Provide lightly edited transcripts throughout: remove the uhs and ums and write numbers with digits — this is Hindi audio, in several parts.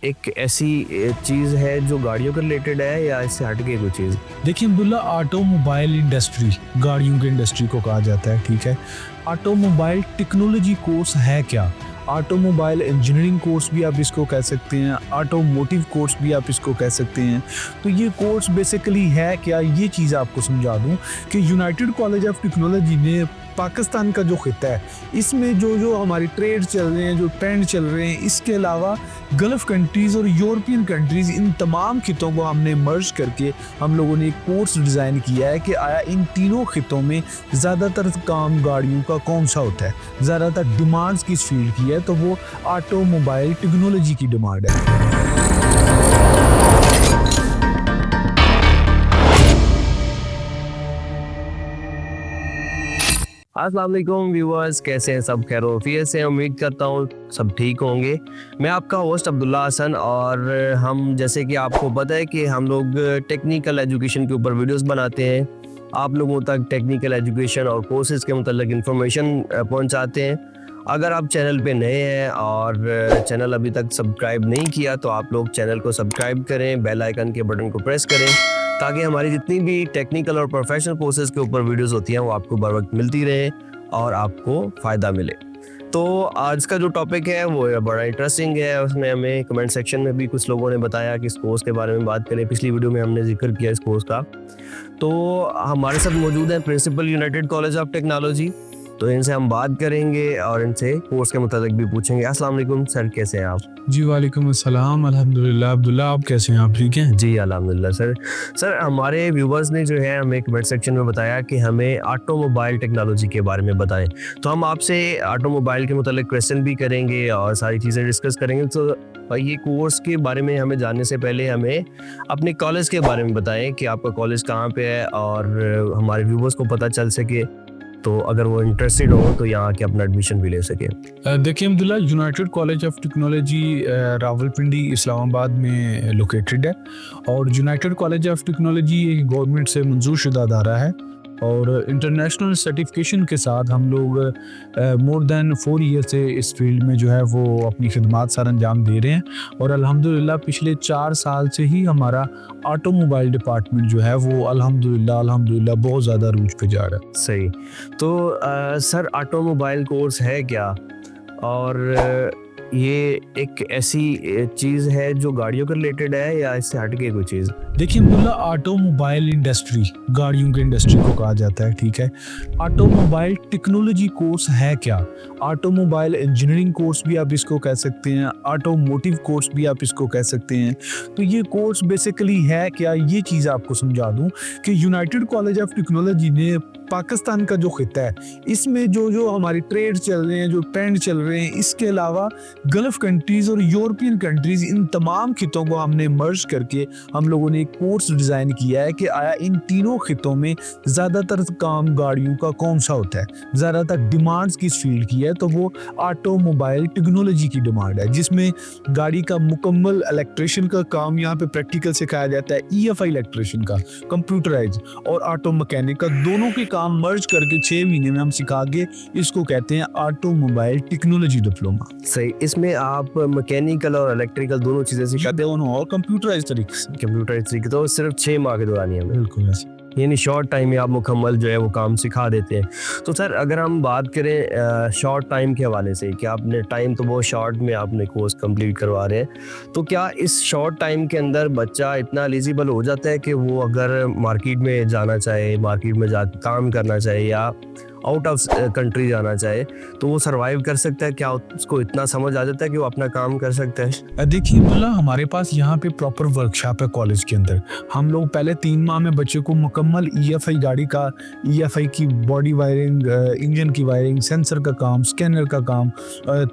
एक ऐसी चीज़ है जो गाड़ियों के रिलेटेड है या इससे हट के कोई चीज़? देखिए अब्दुल्ला, ऑटोमोबाइल इंडस्ट्री गाड़ियों की इंडस्ट्री को कहा जाता है, ठीक है। ऑटोमोबाइल टेक्नोलॉजी कोर्स है क्या? ऑटोमोबाइल इंजीनियरिंग कोर्स भी आप इसको कह सकते हैं, ऑटोमोटिव कोर्स भी आप इसको कह सकते हैं। तो ये कोर्स बेसिकली है क्या, ये चीज़ आपको समझा दूं कि यूनाइटेड कॉलेज ऑफ टेक्नोलॉजी ने पाकिस्तान का जो खिता है इसमें जो जो हमारी ट्रेड चल रहे हैं, जो ट्रेंड चल रहे हैं, इसके अलावा गल्फ़ कंट्रीज़ और यूरोपियन कंट्रीज़, इन तमाम खितों को हमने मर्ज करके हम लोगों ने एक कोर्स डिज़ाइन किया है कि आया इन तीनों खितों में ज़्यादातर काम गाड़ियों का कौन सा होता है, ज़्यादातर डिमांड्स किस फील्ड की है, तो वो ऑटोमोबाइल टेक्नोलॉजी की डिमांड है। अस्सलाम वालेकुम व्यूअर्स, कैसे हैं सब? खैर-ओ-आफियत से? उम्मीद करता हूँ सब ठीक होंगे। मैं आपका होस्ट अब्दुल्ला हसन और हम, जैसे कि आपको पता है कि हम लोग टेक्निकल एजुकेशन के ऊपर वीडियोस बनाते हैं, आप लोगों तक टेक्निकल एजुकेशन और कोर्सेज़ के मतलब इन्फॉर्मेशन पहुंचाते हैं। अगर आप चैनल पे नए हैं और चैनल अभी तक सब्सक्राइब नहीं किया तो आप लोग चैनल को सब्सक्राइब करें, बेल आइकन के बटन को प्रेस करें ताकि हमारी जितनी भी टेक्निकल और प्रोफेशनल कोर्सेज़ के ऊपर वीडियोस होती हैं वो आपको बर वक्त मिलती रहे और आपको फ़ायदा मिले। तो आज का जो टॉपिक है वो बड़ा इंटरेस्टिंग है। उसमें हमें कमेंट सेक्शन में भी कुछ लोगों ने बताया कि इस कोर्स के बारे में बात करें। पिछली वीडियो में हमने जिक्र किया इस कोर्स का। तो हमारे साथ मौजूद हैं principal United College of Technology, तो इनसे हम बात करेंगे और इनसे कोर्स के मुताबिक भी पूछेंगे। अस्सलाम वालेकुम सर, कैसे हैं आप? जी वालेकुम अस्सलाम, अल्हम्दुलिल्लाह। अब्दुल्ला, आप कैसे हैं? आप ठीक हैं? जी अल्हम्दुलिल्लाह सर। सर, हमारे व्यूवर्स ने जो है हमें कमेंट सेक्शन में बताया कि हमें ऑटोमोबाइल टेक्नोलॉजी के बारे में बताएं, तो हम आपसे ऑटोमोबाइल के मुताबिक क्वेश्चन भी करेंगे और सारी चीज़ें डिस्कस करेंगे। तो ये कोर्स के बारे में हमें जानने से पहले हमें अपने कॉलेज के बारे में बताएं कि आपका कॉलेज कहाँ पे है और हमारे व्यूवर्स को पता चल सके, तो अगर वो इंटरेस्टेड हो तो यहाँ के अपना एडमिशन भी ले सके। देखिए Abdullah, United College of technology Rawalpindi Islamabad में लोकेटेड है और यूनाइटेड कॉलेज ऑफ टेक्नोलॉजी एक गवर्नमेंट से मंजूर शुदा अदारा है और इंटरनेशनल सर्टिफिकेशन के साथ हम लोग मोर देन 4 ईयर से इस फील्ड में जो है वो अपनी खिदमात सर अंजाम दे रहे हैं और अल्हम्दुलिल्लाह पिछले 4 साल से ही हमारा ऑटोमोबाइल डिपार्टमेंट जो है वो अल्हम्दुलिल्लाह बहुत ज़्यादा रूज पे जा रहा है। सही। तो सर, ऑटोमोबाइल कोर्स है क्या और ये एक ऐसी चीज़ है जो गाड़ियों के रिलेटेड है या इससे हट के कोई चीज़? देखिए अब्दुल्ला, ऑटोमोबाइल इंडस्ट्री गाड़ियों की इंडस्ट्री को कहा जाता है, ठीक है। ऑटोमोबाइल टेक्नोलॉजी कोर्स है क्या? ऑटोमोबाइल इंजीनियरिंग कोर्स भी आप इसको कह सकते हैं, ऑटोमोटिव कोर्स भी आप इसको कह सकते हैं। तो ये कोर्स बेसिकली है क्या, ये चीज़ आपको समझा दूं कि यूनाइटेड कॉलेज ऑफ टेक्नोलॉजी ने पाकिस्तान का जो खिता है इसमें जो जो हमारी ट्रेड चल रहे हैं, जो ट्रेंड चल रहे हैं, इसके अलावा गल्फ़ कंट्रीज़ और यूरोपियन कंट्रीज़, इन तमाम खितों को हमने मर्ज करके हम लोगों ने एक कोर्स डिज़ाइन किया है कि आया इन तीनों खितों में ज़्यादातर काम गाड़ियों का कौन सा होता है, ज़्यादातर डिमांड्स किस फील्ड की है, तो वो ऑटोमोबाइल टेक्नोलॉजी की डिमांड है, जिसमें गाड़ी का मुकम्मल इलेक्ट्रिशियन का काम यहाँ पे प्रैक्टिकल सिखाया जाता है, EFI इलेक्ट्रिशियन का, कंप्यूटराइज और ऑटो मैकेनिक का, दोनों के काम मर्ज करके 6 महीने में हम सिखा के इसको कहते हैं ऑटोमोबाइल टेक्नोलॉजी डिप्लोमा। सही। इसमें आप मैकेनिकल और इलेक्ट्रिकल दोनों चीज़ें सिखाते हो? दोनों, और कंप्यूटराइज तरीके से। कंप्यूटराइज तरीके, तो सिर्फ 6 माह के दौरान ही हमें, बिल्कुल ऐसे। यानी शॉर्ट टाइम में आप मुकम्मल जो है वो काम सिखा देते हैं। तो सर, अगर हम बात करें शॉर्ट टाइम के हवाले से कि आपने टाइम तो बहुत शॉर्ट में आपने कोर्स कंप्लीट करवा रहे हैं, तो क्या इस शॉर्ट टाइम के अंदर बच्चा इतना एलिजिबल हो जाता है कि वो अगर मार्केट में जाना चाहे, मार्केट में जा काम करना चाहे या आउट ऑफ कंट्री जाना चाहे, तो वो सरवाइव कर सकता है? क्या उसको इतना समझ आ जाता है कि वो अपना काम कर सकता है? देखिए अब्दुल्ला, हमारे पास यहाँ पे प्रॉपर वर्कशॉप है कॉलेज के अंदर। हम लोग पहले 3 माह में बच्चे को मुकम्मल EFI गाड़ी का, EFI की बॉडी वायरिंग, इंजन की वायरिंग, सेंसर का काम, स्कैनर का काम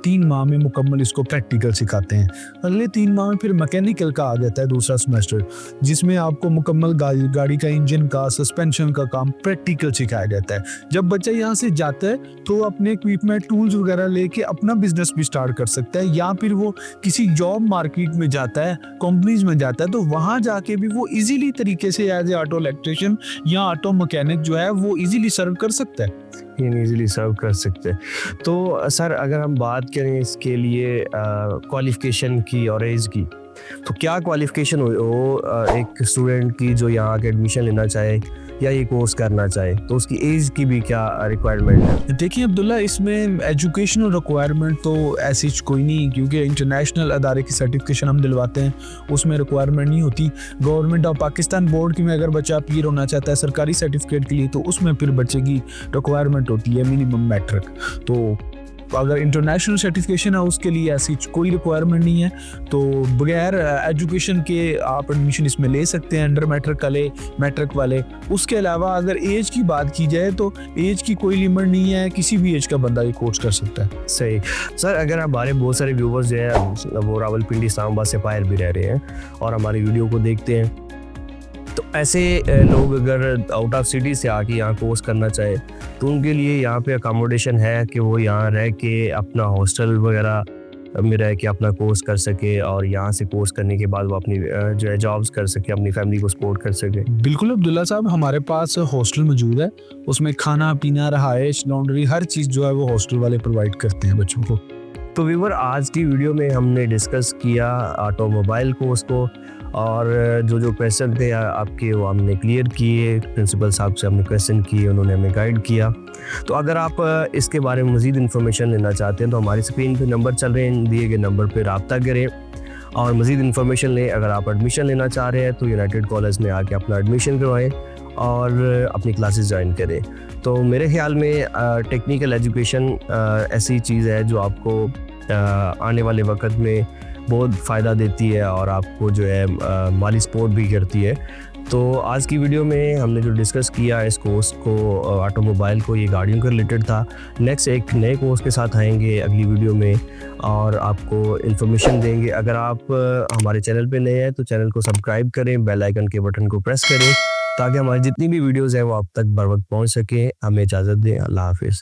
3 माह में मुकम्मल इसको प्रैक्टिकल सिखाते हैं। अगले 3 माह में फिर मैकेनिकल का आ जाता है दूसरा सेमेस्टर, जिसमें आपको मुकम्मल गाड़ी का इंजन का, सस्पेंशन का काम प्रैक्टिकल सिखाया जाता है। जब बच्चा यहाँ से जाता है तो अपने इक्विपमेंट, टूल्स वगैरह लेके अपना बिजनेस भी स्टार्ट कर सकता है, या फिर वो किसी जॉब मार्केट में जाता है, कंपनीज में जाता है, तो वहां जाके भी वो इजीली तरीके से एज ए ऑटो इलेक्ट्रिशियन या ऑटो मैकेनिक जो है वो इजीली सर्व कर सकता है। इजीली सर्व कर सकते हैं। तो सर, अगर हम बात करें इसके लिए क्वालिफिकेशन की और एज की, तो क्या क्वालिफिकेशन हो एक स्टूडेंट की जो यहाँ आके एडमिशन लेना चाहे या ये कोर्स करना चाहे, तो उसकी एज की भी क्या रिक्वायरमेंट है? देखिए अब्दुल्ला, इसमें एजुकेशनल रिक्वायरमेंट तो ऐसी कोई नहीं, क्योंकि इंटरनेशनल अदारे की सर्टिफिकेशन हम दिलवाते हैं, उसमें रिक्वायरमेंट नहीं होती। गवर्नमेंट ऑफ पाकिस्तान बोर्ड की में अगर बच्चा अपीयर होना चाहता है सरकारी सर्टिफिकेट के लिए, तो उसमें फिर बच्चे की रिक्वायरमेंट होती है मिनिमम मैट्रिक। तो अगर इंटरनेशनल सर्टिफिकेशन है उसके लिए ऐसी कोई रिक्वायरमेंट नहीं है, तो बगैर एजुकेशन के आप एडमिशन इसमें ले सकते हैं, अंडर मैट्रिक वाले, मैट्रिक वाले। उसके अलावा अगर एज की बात की जाए तो एज की कोई लिमिट नहीं है, किसी भी एज का बंदा ये कोर्स कर सकता है। सही सर, अगर हमारे बहुत सारे व्यूवर्स जो है वो रावलपिंडी इस्लामाबाद से बाहर भी रह रहे हैं और हमारी वीडियो को देखते हैं, तो ऐसे लोग अगर आउट ऑफ सिटी से आके यहाँ कोर्स करना चाहे तो उनके लिए यहाँ पे अकोमोडेशन है कि वो यहाँ रह के अपना हॉस्टल वगैरह में रह के अपना कोर्स कर सके और यहाँ से कोर्स करने के बाद वो अपनी जो है जॉब्स कर सके, अपनी फैमिली को सपोर्ट कर सके? बिल्कुल अब्दुल्ला साहब, हमारे पास हॉस्टल मौजूद है, उसमें खाना पीना, रहायश, लॉन्ड्री, हर चीज़ जो है वो हॉस्टल वाले प्रोवाइड करते हैं बच्चों को। तो व्यूवर, आज की वीडियो में हमने डिस्कस किया ऑटोमोबाइल कोर्स को और जो जो क्वेश्चन थे आपके वो हमने क्लियर किए, प्रिंसिपल साहब से हमने क्वेश्चन किए, उन्होंने हमें गाइड किया। तो अगर आप इसके बारे में मज़ीद इन्फॉर्मेशन लेना चाहते हैं तो हमारी स्क्रीन पे नंबर चल रहे हैं, दिए गए नंबर पर रब्ता करें और मज़ीद इन्फॉर्मेशन लें। अगर आप एडमिशन लेना चाह रहे हैं तो यूनाइटेड कॉलेज में आके अपना एडमिशन करवाएं और अपनी क्लासेस ज्वाइन करें। तो मेरे ख्याल में टेक्निकल एजुकेशन ऐसी चीज़ है जो आपको आने वाले वक्त में बहुत फ़ायदा देती है और आपको जो है माली सपोर्ट भी करती है। तो आज की वीडियो में हमने जो डिस्कस किया इस कोर्स को, ऑटोमोबाइल को, ये गाड़ियों के रिलेटेड था। नेक्स्ट एक नए कोर्स के साथ आएंगे अगली वीडियो में और आपको इन्फॉर्मेशन देंगे। अगर आप हमारे चैनल पे नए हैं तो चैनल को सब्सक्राइब करें, बेल आइकन के बटन को प्रेस करें ताकि हमारी जितनी भी वीडियोज़ हैं वो आप तक बर वक्त पहुँच सकें। हमें इजाज़त दें। अल्लाह हाफिज़।